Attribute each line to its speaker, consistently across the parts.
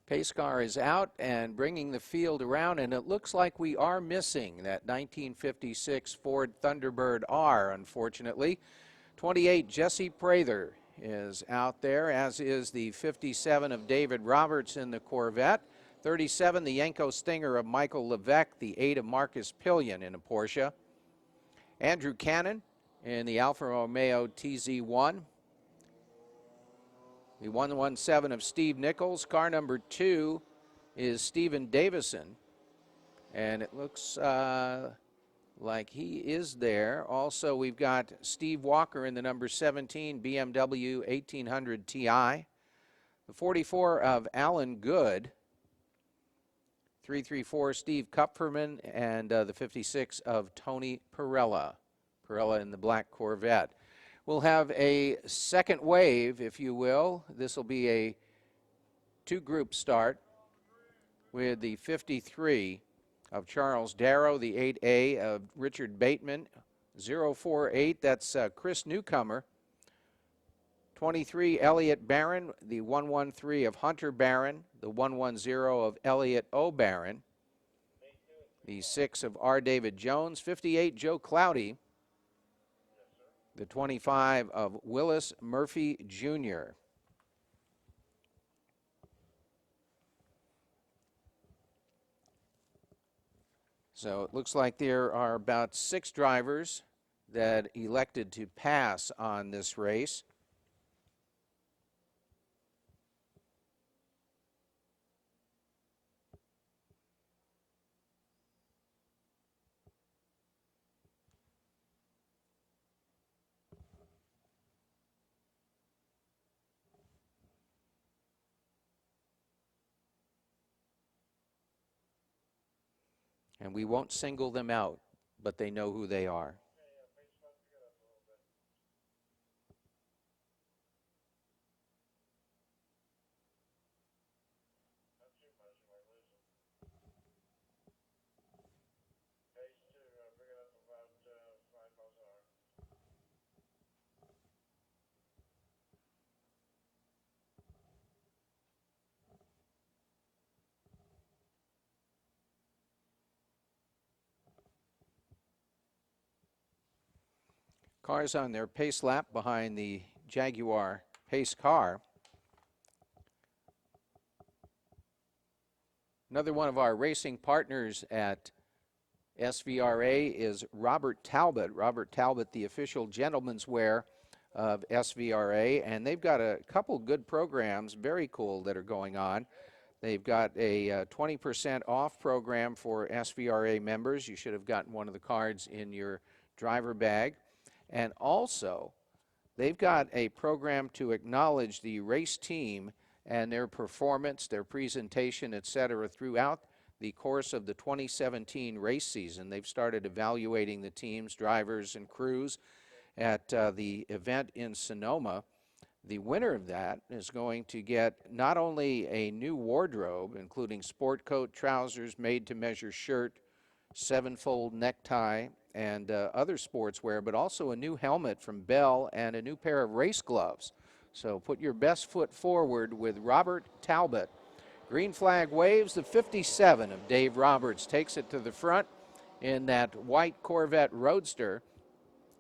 Speaker 1: Pace car is out and bringing the field around, and it looks like we are missing that 1956 Ford Thunderbird R, unfortunately. 28, Jesse Prather is out there, as is the 57 of David Roberts in the Corvette. 37, the Yenko Stinger of Michael Levesque, the 8 of Marcus Pillion in a Porsche. Andrew Cannon in the Alfa Romeo TZ1. The 117 of Steve Nichols. Car number 2 is Stephen Davison, and it looks like he is there. Also, we've got Steve Walker in the number 17 BMW 1800 Ti. The 44 of Alan Good. 334 Steve Kupferman, and the 56 of Tony Perella. Perella in the black Corvette. We'll have a second wave, if you will. This will be a two-group start with the 53 of Charles Darrow, the 8A of Richard Bateman, 048, that's Chris Newcomer. 23, Elliot Barron, the 113 of Hunter Barron, the 110 of Elliot O. Barron, the 6 of R. David Jones, 58, Joe Cloudy, the 25 of Willis Murphy, Jr. So it looks like there are about 6 drivers that elected to pass on this race. And we won't single them out, but they know who they are. Cars on their pace lap behind the Jaguar pace car. Another one of our racing partners at SVRA is Robert Talbot. Robert Talbot, the official gentleman's wear of SVRA, and they've got a couple good programs, very cool, that are going on. They've got a 20% off program for SVRA members. You should have gotten one of the cards in your driver bag. And also, they've got a program to acknowledge the race team and their performance, their presentation, etc. throughout the course of the 2017 race season. They've started evaluating the teams, drivers, and crews at the event in Sonoma. The winner of that is going to get not only a new wardrobe, including sport coat, trousers, made-to-measure shirt, 7-fold necktie, and other sportswear, but also a new helmet from Bell and a new pair of race gloves. So put your best foot forward with Robert Talbot. Green flag waves. The 57 of Dave Roberts takes it to the front in that white Corvette Roadster.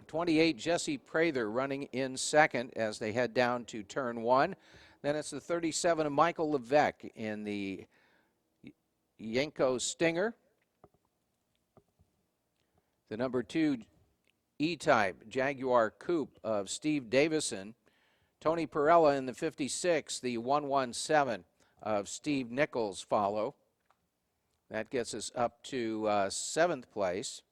Speaker 1: 28, Jesse Prather running in second as they head down to turn 1. Then it's the 37 of Michael Levesque in the Yenko Stinger. The number 2 E-Type Jaguar Coupe of Steve Davison. Tony Perella in the 56, the 117 of Steve Nichols follow. That gets us up to 7th place,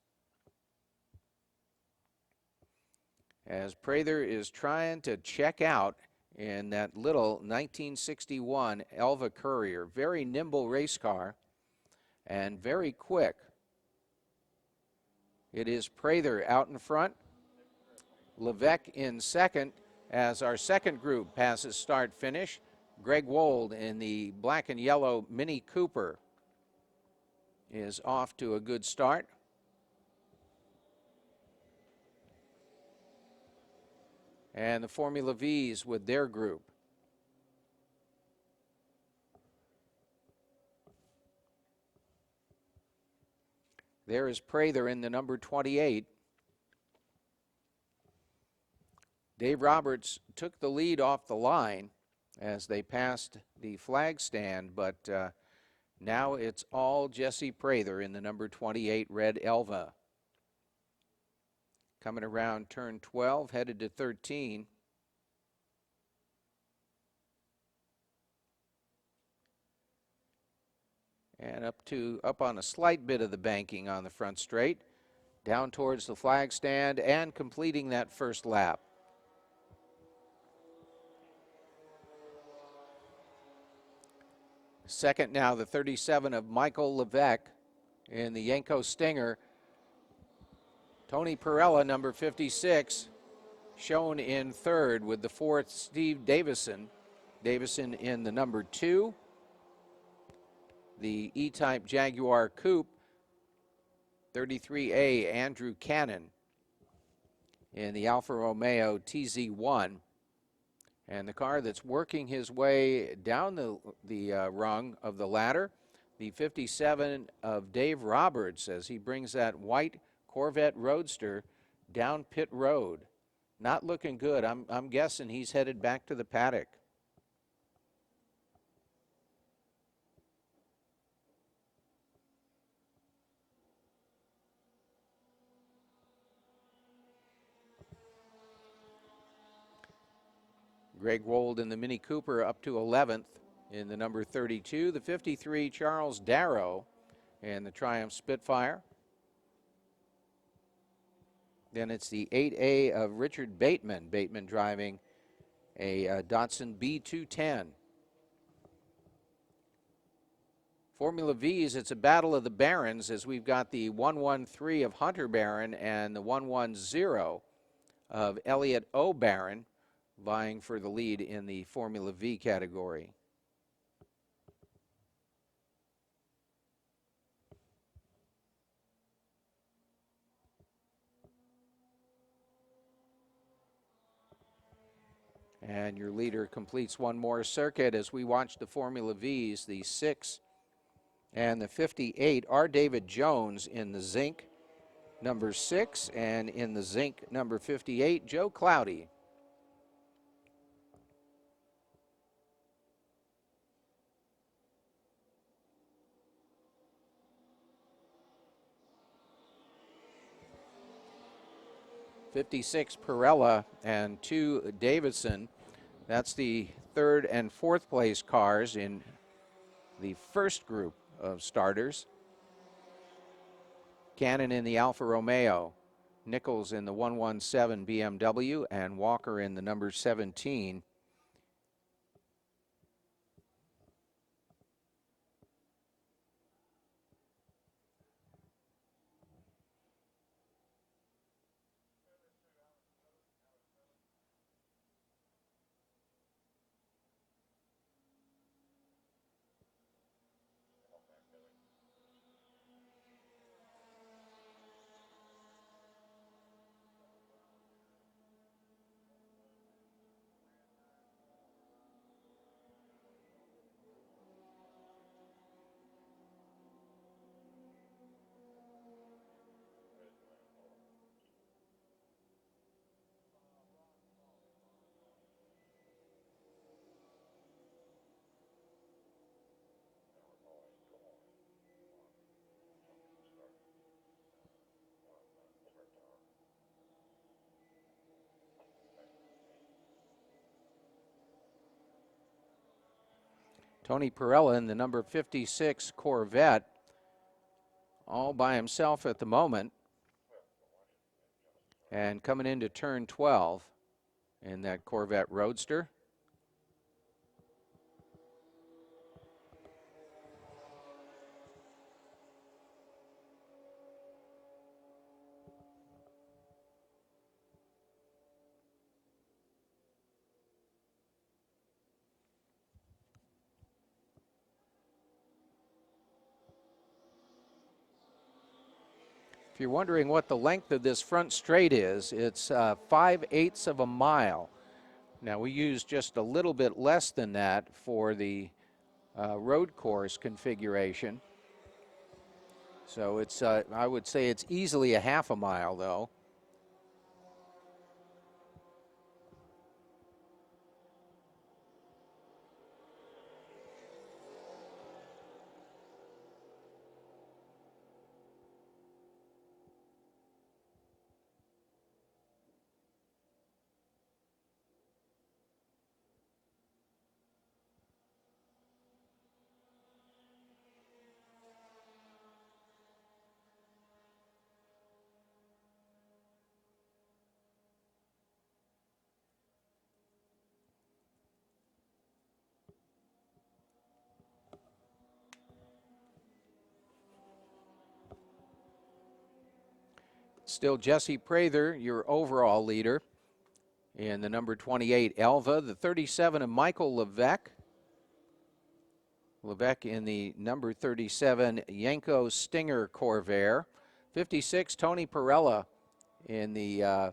Speaker 1: as Prather is trying to check out in that little 1961 Elva Courier. Very nimble race car and very quick. It is Prather out in front, Levesque in second, as our second group passes start-finish. Greg Wold in the black and yellow Mini Cooper is off to a good start. And the Formula V's with their group. There is Prather in the number 28. Dave Roberts took the lead off the line as they passed the flag stand, but now it's all Jesse Prather in the number 28 Red Elva. Coming around turn 12, headed to 13. And up on a slight bit of the banking on the front straight, down towards the flag stand and completing that first lap. Second now, the 37 of Michael Levesque in the Yenko Stinger. Tony Perella, number 56, shown in third with the fourth, Steve Davison. Davison in the number 2. The E-Type Jaguar Coupe, 33A, Andrew Cannon in the Alfa Romeo TZ1. And the car that's working his way down the rung of the ladder, the 57 of Dave Roberts, as he brings that white Corvette Roadster down pit road. Not looking good. I'm guessing he's headed back to the paddock. Greg Wold in the Mini Cooper up to 11th in the number 32. The 53, Charles Darrow and the Triumph Spitfire. Then it's the 8A of Richard Bateman. Bateman driving a Datsun B210. Formula V's, it's a battle of the Barons as we've got the 113 of Hunter Barron and the 110 of Elliot O. Barron vying for the lead in the Formula V category. And your leader completes one more circuit as we watch the Formula V's, the 6 and the 58 are David Jones in the zinc number 6, and in the zinc number 58, Joe Cloudy. '56 Perella and 2 Davidson. That's the third and fourth place cars in the first group of starters. Cannon in the Alfa Romeo, Nichols in the 117 BMW, and Walker in the number 17. Tony Perella in the number 56 Corvette, all by himself at the moment. And coming into turn 12 in that Corvette Roadster. If you're wondering what the length of this front straight is, it's 5/8 of a mile. Now we use just a little bit less than that for the road course configuration. So it's, I would say it's easily a half a mile, though. Still Jesse Prather, your overall leader, in the number 28 Elva, the 37 of Michael Levesque. Levesque in the number 37 Yanko Stinger Corvair. 56 Tony Perella in the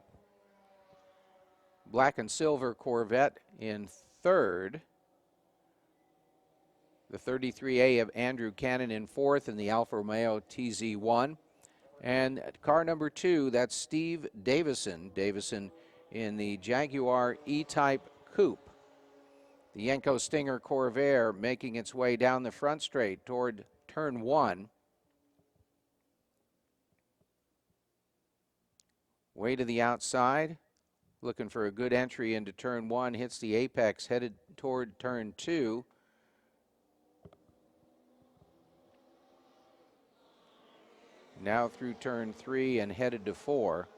Speaker 1: black and silver Corvette in third. The 33A of Andrew Cannon in fourth in the Alfa Romeo TZ1. And car number 2, that's Steve Davison. Davison in the Jaguar E-Type Coupe. The Yanko Stinger Corvair making its way down the front straight toward turn 1. Way to the outside, looking for a good entry into turn 1, hits the apex, headed toward turn 2. Now through turn 3 and headed to 4.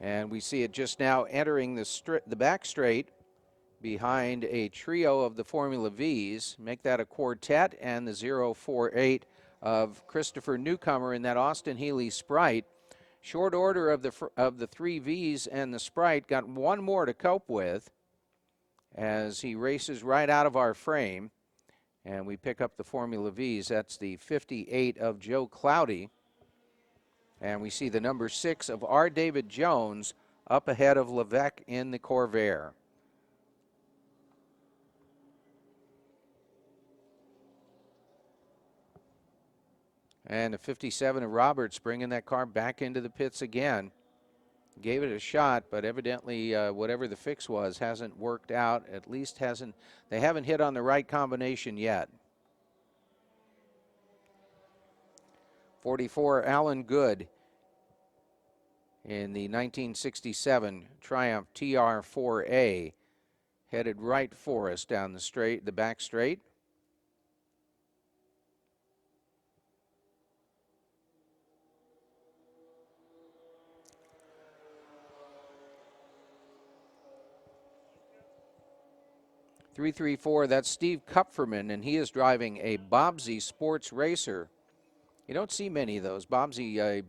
Speaker 1: And we see it just now entering the back straight behind a trio of the Formula Vs. Make that a quartet, and the 048 of Christopher Newcomer in that Austin Healey Sprite. Short order of the 3 Vs and the Sprite. Got one more to cope with as he races right out of our frame. And we pick up the Formula Vs. That's the 58 of Joe Cloudy. And we see the number 6 of R. David Jones up ahead of Levesque in the Corvair. And the 57 of Roberts bringing that car back into the pits again. Gave it a shot, but evidently whatever the fix was hasn't worked out. At least they haven't hit on the right combination yet. 44, Alan Good in the 1967 Triumph TR4A. Headed right for us down the back straight. .334, that's Steve Kupferman, and he is driving a Bobsey Sports Racer. You don't see many of those. Bobsey,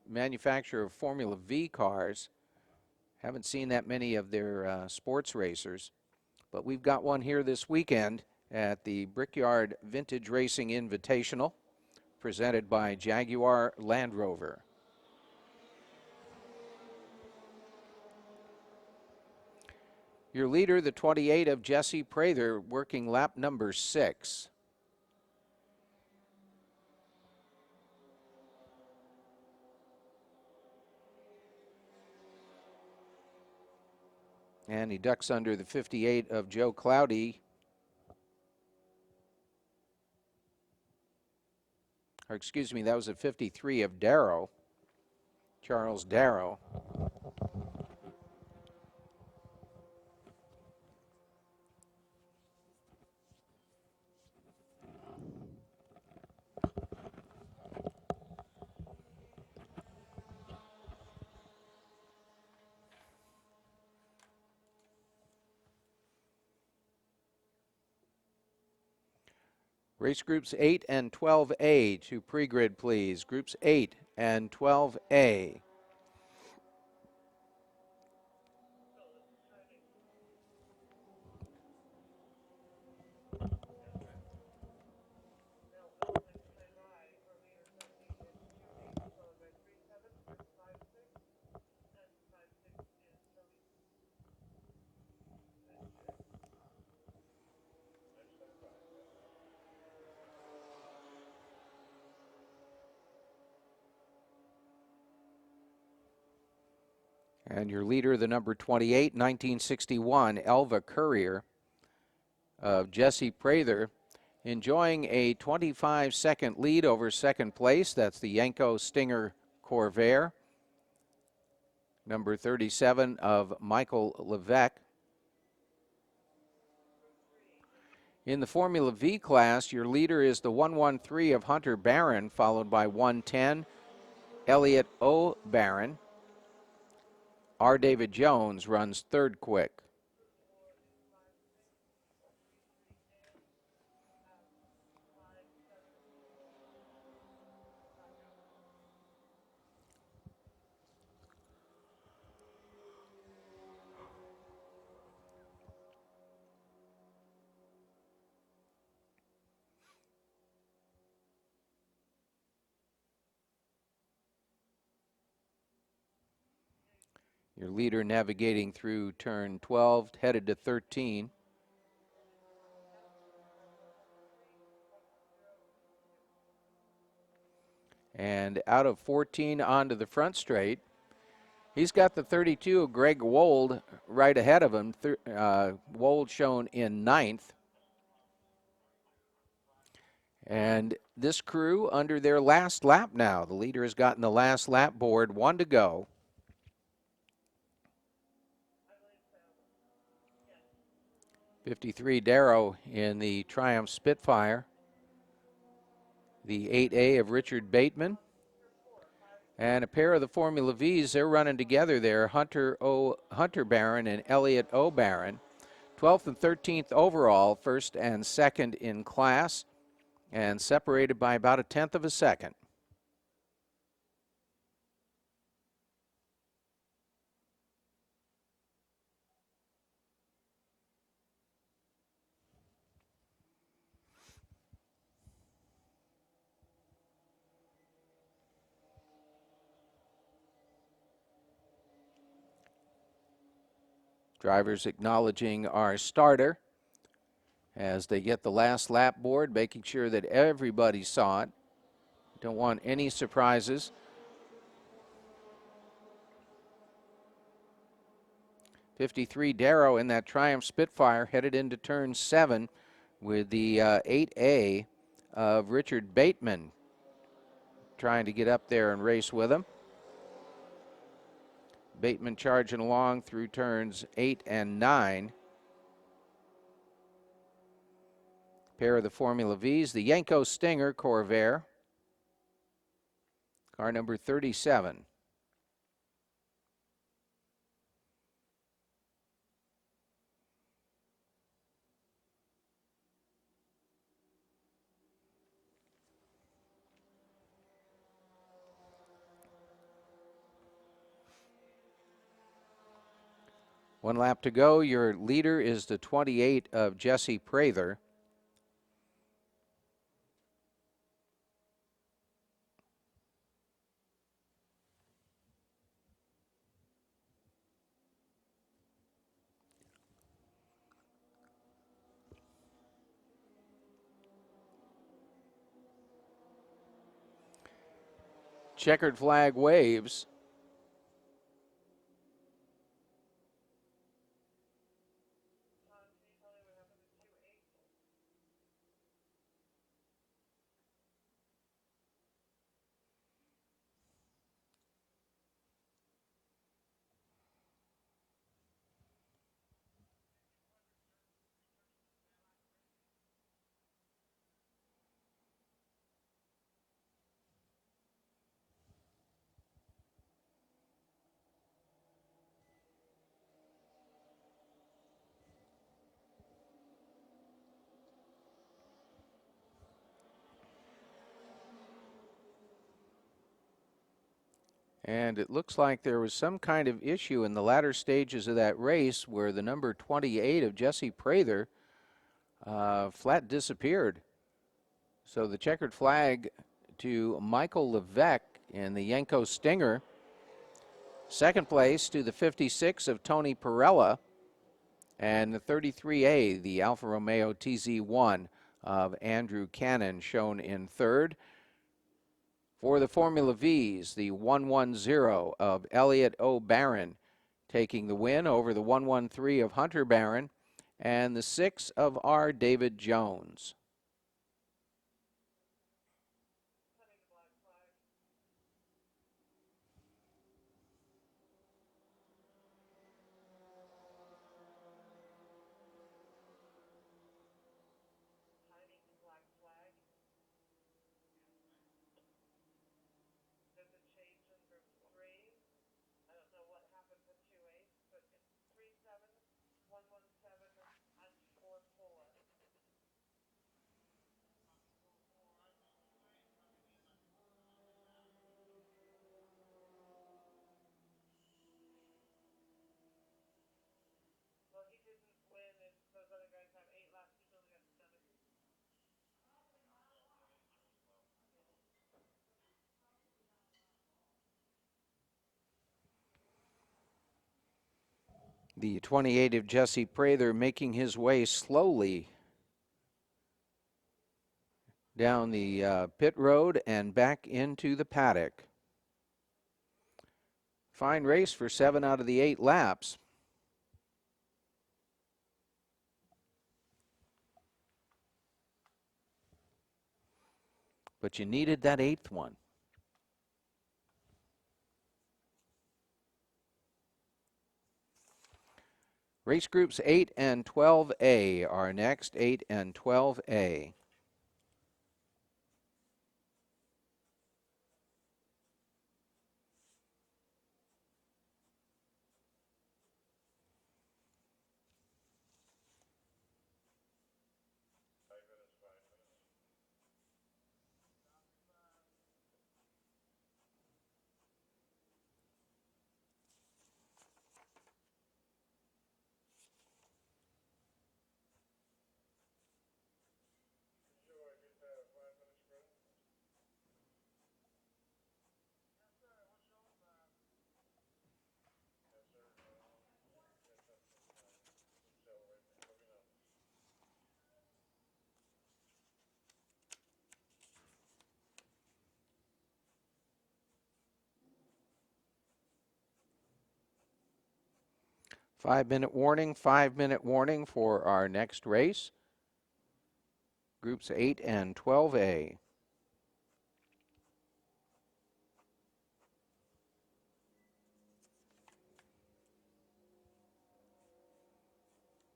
Speaker 1: manufacturer of Formula V cars. Haven't seen that many of their sports racers. But we've got one here this weekend at the Brickyard Vintage Racing Invitational, presented by Jaguar Land Rover. Your leader, the 28 of Jesse Prather, working lap number 6. And he ducks under the 58 of Joe Cloudy. Or excuse me, that was a 53 of Darrow, Charles Darrow. Race groups 8 and 12A to pre-grid, please. Groups 8 and 12A. And your leader, the number 28, 1961, Elva Courier of Jesse Prather, enjoying a 25-second lead over second place. That's the Yanko Stinger Corvair. Number 37 of Michael Levesque. In the Formula V class, your leader is the 113 of Hunter Barron, followed by 110, Elliot O. Barron. R. David Jones runs third quick. Your leader navigating through turn 12, headed to 13. And out of 14 onto the front straight. He's got the 32, Greg Wold, right ahead of him. Wold shown in ninth. And this crew under their last lap now. The leader has gotten the last lap board, 1 to go. '53 Darrow in the Triumph Spitfire. The 8A of Richard Bateman. And a pair of the Formula Vs, they're running together there, Hunter Barron and Elliot O. Barron. 12th and 13th overall, first and second in class, and separated by about 1/10 of a second. Drivers acknowledging our starter as they get the last lap board, making sure that everybody saw it. Don't want any surprises. '53 Darrow in that Triumph Spitfire headed into turn 7 with the 8A of Richard Bateman trying to get up there and race with him. Bateman charging along through turns 8 and 9. Pair of the Formula Vs, the Yanko Stinger Corvair, car number 37. One lap to go. Your leader is the 28 of Jesse Prather. Checkered flag waves. And it looks like there was some kind of issue in the latter stages of that race where the number 28 of Jesse Prather flat disappeared. So the checkered flag to Michael Levesque in the Yanko Stinger. Second place to the 56 of Tony Perella. And the 33A, the Alfa Romeo TZ1 of Andrew Cannon, shown in third. For the Formula Vs, the 110 of Elliot O. Barron taking the win over the 113 of Hunter Barron and the 6 of R. David Jones. The 28 of Jesse Prather making his way slowly down the pit road and back into the paddock. Fine race for 7 out of the 8 laps. But you needed that 8th one. Race groups 8 and 12A are next, 8 and 12A. Five-minute warning for our next race. Groups 8 and 12A.